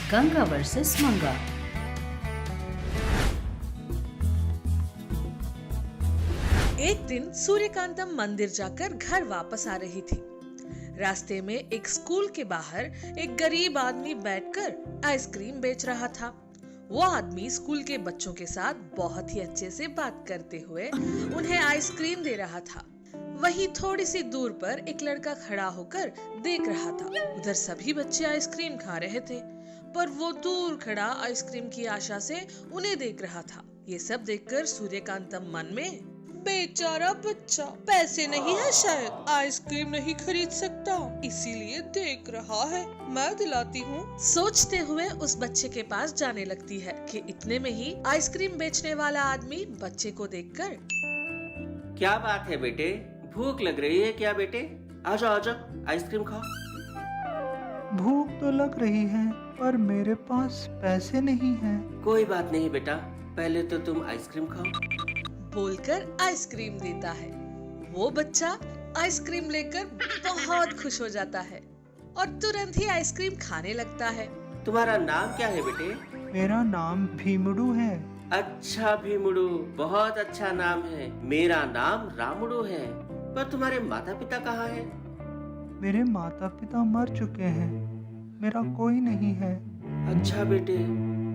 Ganga versus मंगा। एक दिन सूर्यकांतम मंदिर जाकर घर वापस आ रही थी। रास्ते में एक स्कूल के बाहर एक गरीब आदमी बैठकर आइसक्रीम बेच रहा था। वो आदमी स्कूल के बच्चों के साथ बहुत ही अच्छे से बात करते हुए उन्हें आइसक्रीम दे रहा था। वहीं थोड़ी सी दूर पर एक लड़का खड़ा होकर देख रहा था। उधर सभी बच्चे आइसक्रीम खा रहे थे, पर वो दूर खड़ा आइसक्रीम की आशा से उन्हें देख रहा था। ये सब देखकर सूर्यकांतम मन में, बेचारा बच्चा, पैसे नहीं है, शायद आइसक्रीम नहीं खरीद सकता, इसीलिए देख रहा है, मैं दिलाती हूँ, सोचते हुए उस बच्चे के पास जाने लगती है कि इतने में ही आइसक्रीम बेचने वाला आदमी बच्चे को देखकर, क्या बात है बेटे, भूख लग रही है क्या बेटे? आजा आजा, आइसक्रीम खाओ। भूख तो लग रही है, पर मेरे पास पैसे नहीं हैं। कोई बात नहीं बेटा, पहले तो तुम आइसक्रीम खाओ। बोलकर आइसक्रीम देता है। वो बच्चा आइसक्रीम लेकर बहुत खुश हो जाता है और तुरंत ही आइसक्रीम खाने लगता है। तुम्हारा नाम क्या है बेटे? मेरा नाम भीमड़ू है। अच्छा भीमुड़ू, बहुत अच्छा नाम है। मेरा नाम रामुड़ू है। पर तुम्हारे माता पिता कहाँ हैं? मेरे माता पिता मर चुके हैं, मेरा कोई नहीं है। अच्छा बेटे,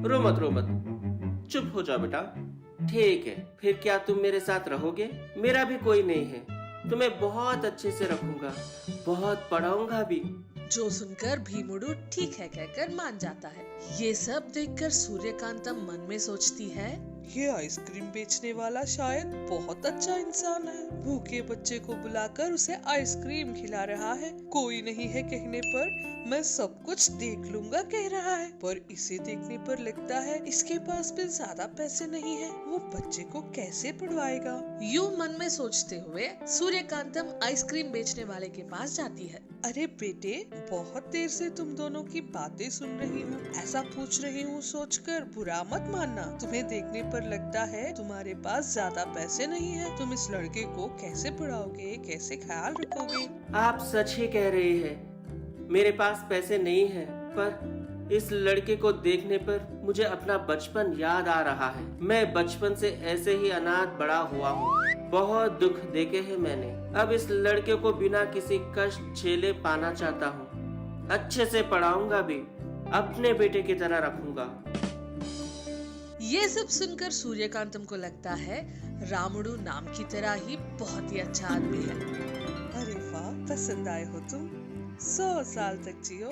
रो मत, चुप हो जाओ बेटा। ठीक है, फिर क्या तुम मेरे साथ रहोगे? मेरा भी कोई नहीं है, तुम्हें बहुत अच्छे से रखूंगा, बहुत पढ़ाऊंगा भी। जो सुनकर भीमुड़ू ठीक है कहकर मान जाता है। ये सब देखकर सूर्यकांतम मन में सोचती है, ये आइसक्रीम बेचने वाला शायद बहुत अच्छा इंसान है। भूखे बच्चे को बुलाकर उसे आइसक्रीम खिला रहा है। कोई नहीं है कहने पर मैं सब कुछ देख लूंगा कह रहा है, पर इसे देखने पर लगता है इसके पास भी ज्यादा पैसे नहीं है। वो बच्चे को कैसे पढ़वाएगा? यूं मन में सोचते हुए सूर्यकांतम आइसक्रीम बेचने वाले के पास जाती है। अरे बेटे, बहुत देर से तुम दोनों की बातें सुन रही हूँ, ऐसा पूछ रही हूँ सोचकर बुरा मत मानना। तुम्हें देखने पर लगता है तुम्हारे पास ज्यादा पैसे नहीं है। तुम इस लड़के को कैसे पढ़ाओगे, कैसे ख्याल रखोगे? आप सच ही कह रहे हैं, मेरे पास पैसे नहीं है, पर इस लड़के को देखने पर मुझे अपना बचपन याद आ रहा है। मैं बचपन से ऐसे ही अनाथ बड़ा हुआ हूँ, बहुत दुख देखे हैं मैंने। अब इस लड़के को बिना किसी कष्ट झेले पाना चाहता हूँ। अच्छे से पढ़ाऊंगा भी, अपने बेटे की तरह रखूंगा। ये सब सुनकर सूर्यकांतम को लगता है रामुडू नाम की तरह ही बहुत ही अच्छा आदमी है। अरे वाह, पसंद आए हो तुम, 100 साल तक जियो।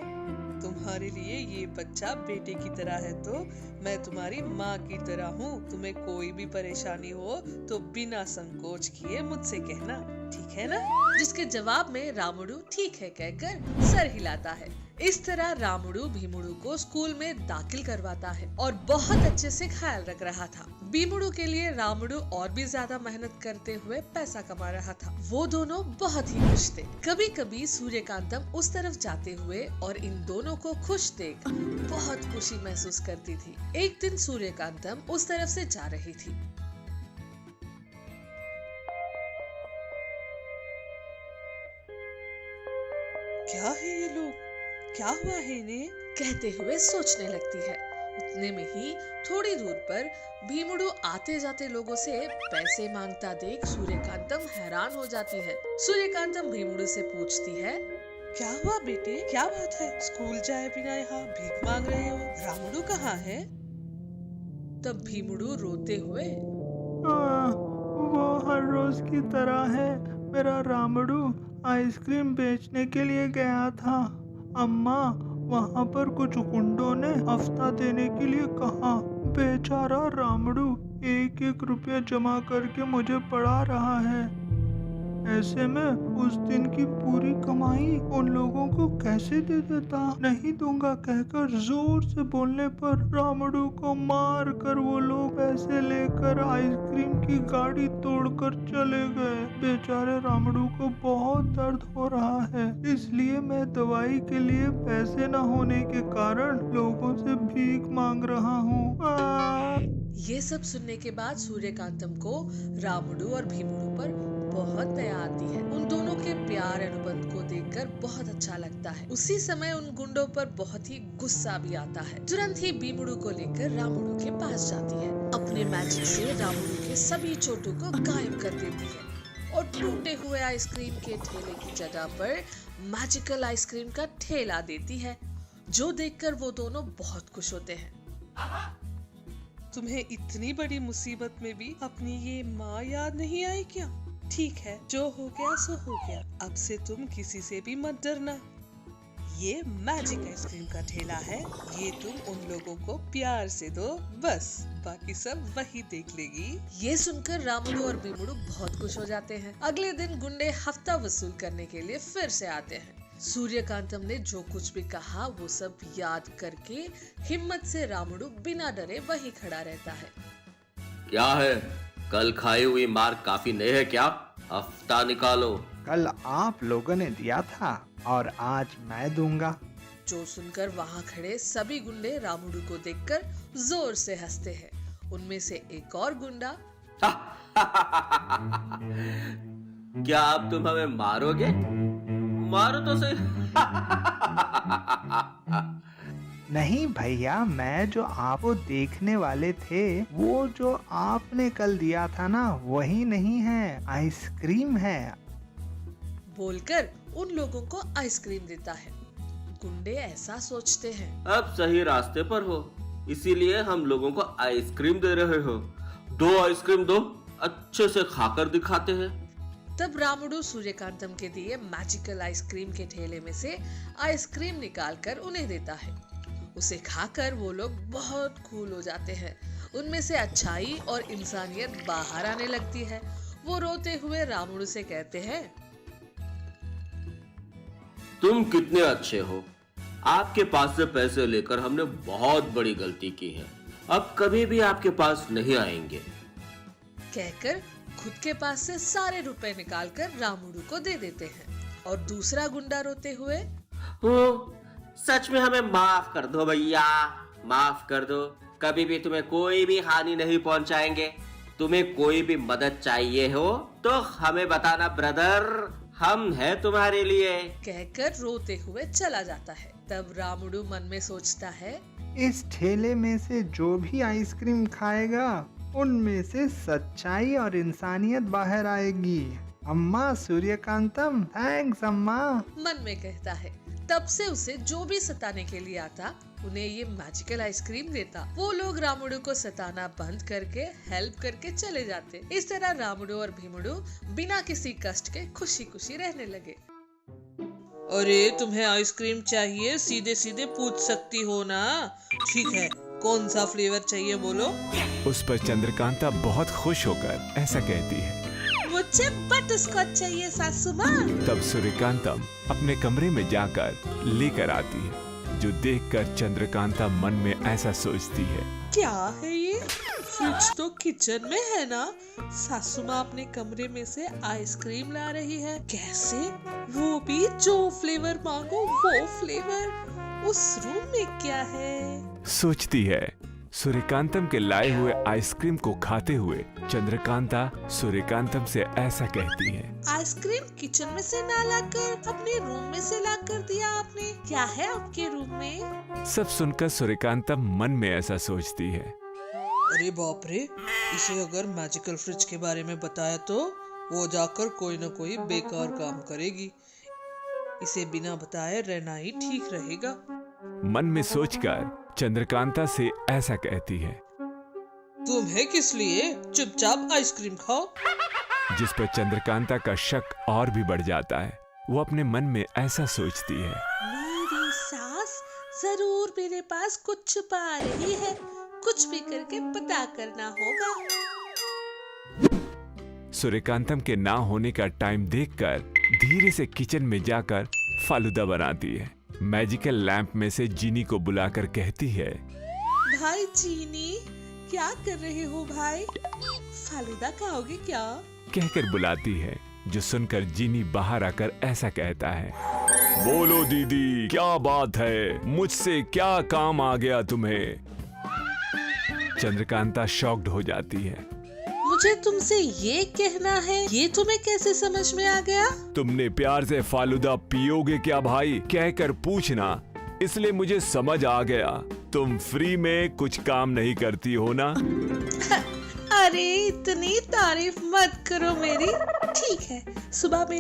तुम्हारे लिए ये बच्चा बेटे की तरह है तो मैं तुम्हारी माँ की तरह हूँ। तुम्हें कोई भी परेशानी हो तो बिना संकोच किए मुझसे कहना, ठीक है ना? जिसके जवाब में रामुडू ठीक है कहकर सर हिलाता है। इस तरह रामुडू भीमुडू को स्कूल में दाखिल करवाता है और बहुत अच्छे से ख्याल रख रहा था। भीमुडू के लिए रामुडू और भी ज्यादा मेहनत करते हुए पैसा कमा रहा था। वो दोनों बहुत ही खुश थे। कभी कभी सूर्यकांतम उस तरफ जाते हुए और इन दोनों को खुश देख बहुत खुशी महसूस करती थी। एक दिन सूर्यकांतम उस तरफ से जा रही थी। क्या है ये लोग, क्या हुआ है इन्हें, कहते हुए सोचने लगती है। उतने में ही थोड़ी दूर पर भीमुडू आते जाते लोगों से पैसे मांगता देख सूर्यकांतम हैरान हो जाती है। सूर्यकांतम भीमुडू से पूछती है, क्या हुआ बेटे, क्या बात है? स्कूल जाए बिना यहाँ भीख मांग रहे हो? रामुडू कहाँ है? तब भीमुडू रोते हुए, वो हर रोज की तरह है। मेरा रामुडू आइसक्रीम बेचने के लिए गया था। अम्मा, वहाँ पर कुछ गुंडों ने हफ्ता देने के लिए कहा। बेचारा रामुडू 1-1 रुपया जमा करके मुझे पढ़ा रहा है। ऐसे में उस दिन की पूरी कमाई उन लोगों को कैसे दे देता? नहीं दूंगा कहकर जोर से बोलने पर रामुडू को मार कर वो लोग पैसे लेकर आइसक्रीम की गाड़ी तोड़कर चले गए। बेचारे रामुडू को बहुत दर्द हो रहा है, इसलिए मैं दवाई के लिए पैसे न होने के कारण लोगों से भीख मांग रहा हूँ। ये सब सुनने के बाद सूर्यकांतम को रामुडू और भीमुडू पर बहुत दया आती है। उन दोनों के प्यार अनुबंध को देखकर बहुत अच्छा लगता है। उसी समय उन गुंडों पर बहुत ही गुस्सा भी आता है। तुरंत ही भीमुडू को लेकर रामुडू के पास जाती है। अपने मैजिक से रामुडू के सभी चोटों को गायब कर देती है और टूटे हुए आइसक्रीम के ठेले की जगह पर मैजिकल आइसक्रीम का ठेला देती है, जो देखकर वो दोनों बहुत खुश होते हैं। तुम्हें इतनी बड़ी मुसीबत में भी अपनी ये माँ याद नहीं आई क्या? ठीक है, जो हो गया सो हो गया। अब से तुम किसी से भी मत डरना। ये मैजिक आइसक्रीम का ठेला है, ये तुम उन लोगों को प्यार से दो, बस बाकी सब वही देख लेगी। ये सुनकर रामुडू और भीमुडू बहुत खुश हो जाते हैं। अगले दिन गुंडे हफ्ता वसूल करने के लिए फिर से आते हैं। सूर्यकांतम ने जो कुछ भी कहा वो सब याद करके हिम्मत से रामुडू बिना डरे वहीं खड़ा रहता है। क्या है, कल खाई हुई मार काफी नहीं है क्या? हफ्ता निकालो। कल आप लोगों ने दिया था और आज मैं दूंगा। जो सुनकर वहाँ खड़े सभी गुंडे रामुडू को देखकर जोर से हंसते हैं। उनमें से एक और गुंडा क्या अब तुम हमें मारोगे? मारो तो सही। नहीं भैया, मैं जो आपको देखने वाले थे वो जो आपने कल दिया था ना, वही नहीं है, आइसक्रीम है। बोलकर उन लोगों को आइसक्रीम देता है। गुंडे ऐसा सोचते हैं, अब सही रास्ते पर हो, इसीलिए हम लोगों को आइसक्रीम दे रहे हो। दो आइसक्रीम दो, अच्छे से खाकर दिखाते हैं। तब रामुडू सूर्यकांतम के दिए मैजिकल आइसक्रीम के ठेले में से आइसक्रीम निकालकर उन्हें देता है। उसे खाकर वो लोग बहुत कूल हो जाते हैं। उनमें से अच्छाई और इंसानियत बाहर आने लगती है। वो रोते हुए रामुडू से कहते हैं, तुम कितने अच्छे हो, आपके पास से पैसे लेकर हमने बहुत बड़ी गलती की है, अब कभी भी आपके पास नहीं आएंगे। कहकर खुद के पास से सारे रुपए निकालकर रामुडू को दे देते हैं। और दूसरा गुंडा रोते हुए, सच में हमें माफ कर दो भैया, माफ कर दो, कभी भी तुम्हें कोई भी हानि नहीं पहुंचाएंगे। तुम्हें कोई भी मदद चाहिए हो तो हमें बताना ब्रदर, हम हैं तुम्हारे लिए। कहकर रोते हुए चला जाता है। तब रामुडू मन में सोचता है, इस ठेले में से जो भी आइसक्रीम खाएगा उनमें से सच्चाई और इंसानियत बाहर आएगी। अम्मा सूर्यकांतम, थैंक्स अम्मा। मन में कहता है। तब से उसे जो भी सताने के लिए आता उन्हें ये मैजिकल आइसक्रीम देता। वो लोग रामुडू को सताना बंद करके हेल्प करके चले जाते। इस तरह रामुडू और भीमुडू बिना किसी कष्ट के खुशी खुशी रहने लगे। अरे तुम्हें आइसक्रीम चाहिए, सीधे सीधे पूछ सकती हो ना। ठीक है, कौन सा फ्लेवर चाहिए बोलो। उस पर चंद्रकांता बहुत खुश होकर ऐसा कहती है, मुझे बटरस्कॉच चाहिए सासू माँ। तब सूर्यकांतम अपने कमरे में जाकर लेकर आती है, जो देखकर चंद्रकांता मन में ऐसा सोचती है, क्या है ये? फ्रिज तो किचन में है ना। सासू माँ अपने कमरे में से आइसक्रीम ला रही है, कैसे? वो भी जो फ्लेवर मांगो वो फ्लेवर। उस रूम में क्या है? सोचती है। सूर्यकांतम के लाए हुए आइसक्रीम को खाते हुए चंद्रकांता सूर्यकांतम से ऐसा कहती है, आइसक्रीम किचन में से ना लाकर अपने रूम में से ला कर दिया आपने। क्या है आपके रूम में? सब सुनकर सूर्यकांतम मन में ऐसा सोचती है, अरे बाप रे, इसे अगर मैजिकल फ्रिज के बारे में बताया तो वो जाकर कोई न कोई बेकार काम करेगी। इसे बिना बताए रहना ही ठीक रहेगा। मन में सोचकर चंद्रकांता से ऐसा कहती है, तुम्हें किस लिए? चुपचाप आइसक्रीम खाओ। जिस पर चंद्रकांता का शक और भी बढ़ जाता है। वो अपने मन में ऐसा सोचती है, मेरी सास जरूर मेरे पास कुछ छुपा रही है, कुछ भी करके पता करना होगा। सूर्यकांतम के ना होने का टाइम देखकर धीरे से किचन में जाकर फालूदा बनाती है। मैजिकल लैंप में से जीनी को बुलाकर कहती है, भाई जीनी, क्या कर रहे हो भाई? फालूदा खाओगे क्या? कहकर बुलाती है, जो सुनकर जीनी बाहर आकर ऐसा कहता है, बोलो दीदी, क्या बात है, मुझसे क्या काम आ गया तुम्हें? चंद्रकांता शॉक्ड हो जाती है। मुझे तुमसे ये कहना है, ये तुम्हें कैसे समझ में आ गया? तुमने प्यार से फालूदा पियोगे क्या भाई कहकर पूछना, इसलिए मुझे समझ आ गया तुम फ्री में कुछ काम नहीं करती हो ना। अरे इतनी तारीफ मत करो मेरी। ठीक है, सुबह मेरी